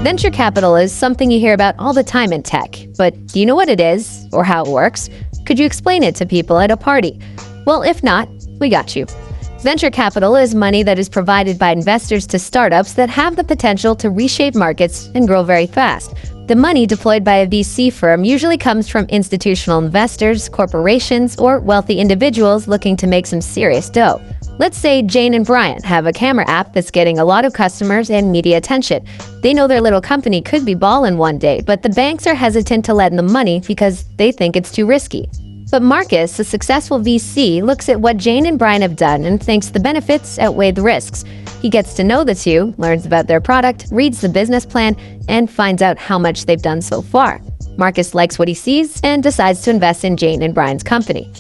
Venture capital is something you hear about all the time in tech, but do you know what it is or how it works? Could you explain it to people at a party? Well, if not, we got you. Venture capital is money that is provided by investors to startups that have the potential to reshape markets and grow very fast. The money deployed by a VC firm usually comes from institutional investors, corporations, or wealthy individuals looking to make some serious dough. Let's say Jane and Brian have a camera app that's getting a lot of customers and media attention. They know their little company could be ballin' one day, but the banks are hesitant to lend them money because they think it's too risky. But Marcus, a successful VC, looks at what Jane and Brian have done and thinks the benefits outweigh the risks. He gets to know the two, learns about their product, reads the business plan, and finds out how much they've done so far. Marcus likes what he sees and decides to invest in Jane and Brian's company.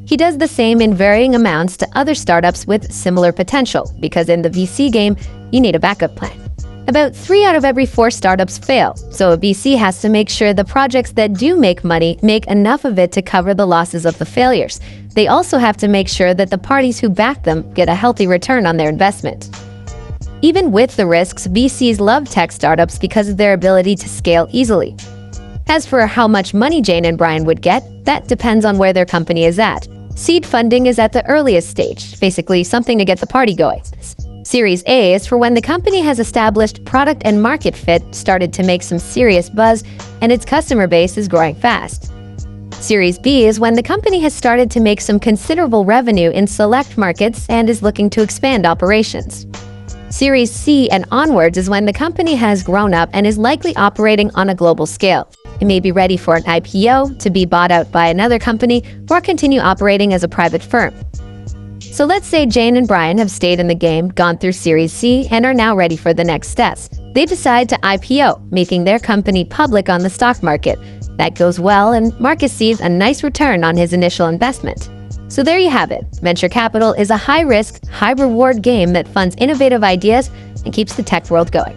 He does the same in varying amounts to other startups with similar potential, because in the VC game, you need a backup plan. About 3 out of every 4 startups fail, so a VC has to make sure the projects that do make money make enough of it to cover the losses of the failures. They also have to make sure that the parties who back them get a healthy return on their investment. Even with the risks, VCs love tech startups because of their ability to scale easily. As for how much money Jane and Brian would get, that depends on where their company is at. Seed funding is at the earliest stage, basically something to get the party going. Series A is for when the company has established product and market fit, started to make some serious buzz, and its customer base is growing fast. Series B is when the company has started to make some considerable revenue in select markets and is looking to expand operations. Series C and onwards is when the company has grown up and is likely operating on a global scale. It may be ready for an IPO, to be bought out by another company, or continue operating as a private firm. So let's say Jane and Brian have stayed in the game, gone through Series C, and are now ready for the next steps. They decide to IPO, making their company public on the stock market. That goes well, and Marcus sees a nice return on his initial investment. So there you have it. Venture capital is a high-risk, high-reward game that funds innovative ideas and keeps the tech world going.